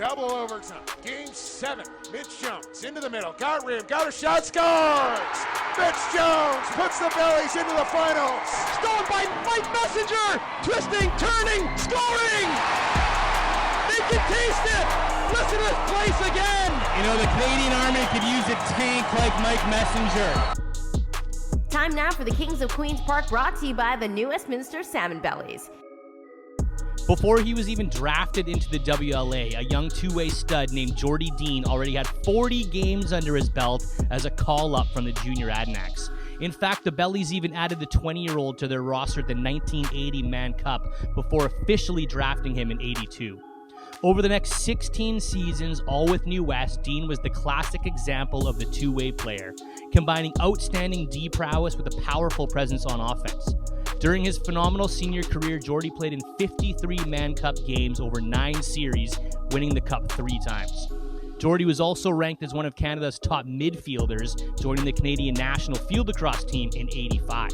double overtime. Game 7. Mitch Jones into the middle. Got rim. Got a shot. Scores! Mitch Jones puts the Bellies into the finals. Stolen by Mike Messenger. Twisting, turning, scoring! They can taste it! Listen to this place again! You know, the Canadian Army could use a tank like Mike Messenger. Time now for the Kings of Queens Park, brought to you by the new Westminster Salmon Bellies. Before he was even drafted into the WLA, a young two-way stud named Geordie Dean already had 40 games under his belt as a call-up from the junior Adanacs. In fact, the Bellies even added the 20-year-old to their roster at the 1980 Mann Cup before officially drafting him in '82. Over the next 16 seasons, all with New West, Dean was the classic example of the two-way player, combining outstanding D prowess with a powerful presence on offense. During his phenomenal senior career, Geordie played in 53 Mann Cup games over 9 series, winning the Cup 3 times. Geordie was also ranked as one of Canada's top midfielders, joining the Canadian national field lacrosse team in '85.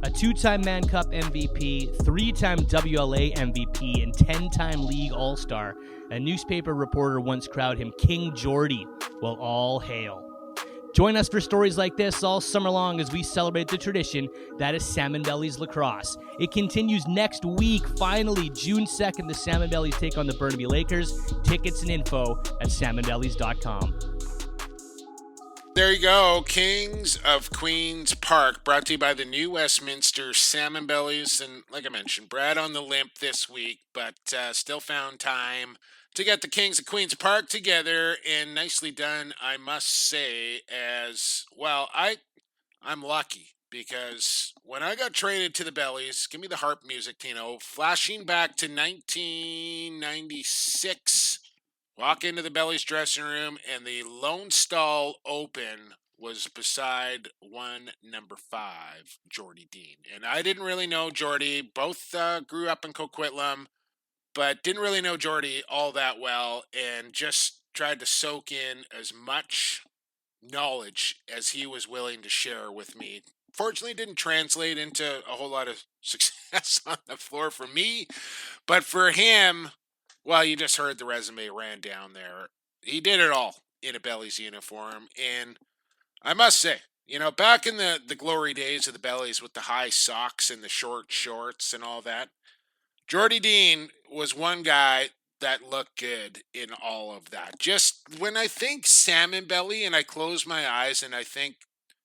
A 2-time Mann Cup MVP, 3-time WLA MVP, and 10-time League All-Star, a newspaper reporter once crowed him King Geordie. Well, all hail. Join us for stories like this all summer long as we celebrate the tradition that is Salmon Bellies lacrosse. It continues next week. Finally, June 2nd, the Salmon Bellies take on the Burnaby Lakers. Tickets and info at salmonbellies.com. There you go, Kings of Queens Park, brought to you by the new Westminster Salmon Bellies. And like I mentioned, Brad on the limp this week, but still found time to get the Kings of Queens Park together, and nicely done, I must say, as well. I'm lucky, because when I got traded to the Bellies, give me the harp music, Tino, flashing back to 1996, walk into the Bellies dressing room, and the Lone Stall Open was beside one number 5, Geordie Dean. And I didn't really know Geordie. Both grew up in Coquitlam, but didn't really know Geordie all that well, and just tried to soak in as much knowledge as he was willing to share with me. Fortunately, didn't translate into a whole lot of success on the floor for me, but for him, well, you just heard the resume ran down there. He did it all in a Bellies uniform, and I must say, you know, back in the glory days of the Bellies with the high socks and the short shorts and all that, Geordie Dean was one guy that looked good in all of that. Just when I think Salmon Belly and I close my eyes and I think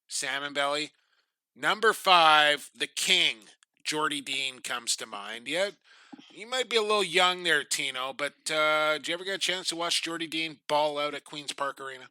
Salmon Belly, number 5, the king, Geordie Dean, comes to mind. Yeah, you might be a little young there, Tino, but did you ever get a chance to watch Geordie Dean ball out at Queen's Park Arena?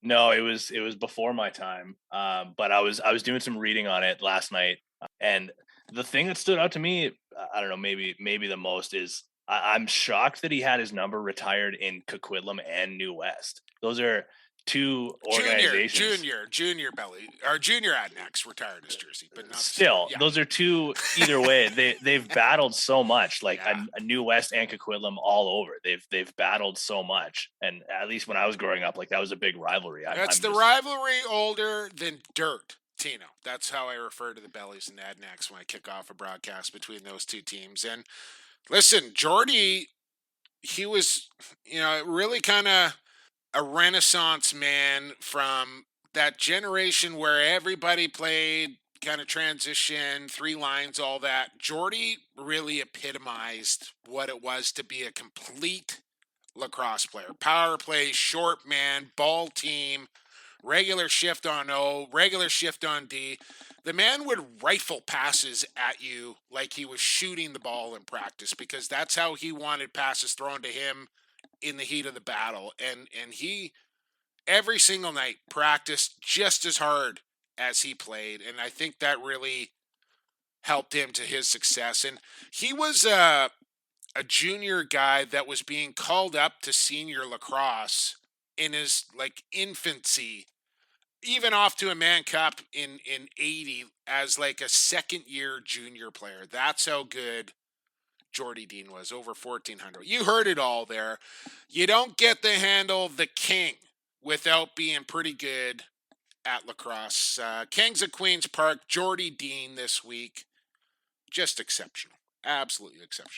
No, it was before my time, but I was doing some reading on it last night, and the thing that stood out to me, I don't know, maybe the most is I'm shocked that he had his number retired in Coquitlam and New West. Those are two organizations. Junior Belly, or Junior Adanacs retired his jersey, but not still. Yeah. Those are two. Either way, they've battled so much. Like Yeah. a New West and Coquitlam all over. They've battled so much, and at least when I was growing up, like that was a big rivalry. That's the rivalry older than dirt, Tino. That's how I refer to the Bellies and Adanacs when I kick off a broadcast between those two teams. And listen, Geordie, he was, you know, really kind of a renaissance man from that generation where everybody played kind of transition, 3 lines, all that. Geordie really epitomized what it was to be a complete lacrosse player. Power play, short man, ball team, regular shift on O, regular shift on D. The man would rifle passes at you like he was shooting the ball in practice, because that's how he wanted passes thrown to him in the heat of the battle. And he, every single night, practiced just as hard as he played. And I think that really helped him to his success. And he was a junior guy that was being called up to senior lacrosse in his like infancy, even off to a Mann Cup in '80 as like a second-year junior player. That's how good Geordie Dean was, over 1,400. You heard it all there. You don't get the handle the king without being pretty good at lacrosse. Kings of Queens Park, Geordie Dean this week. Just exceptional. Absolutely exceptional.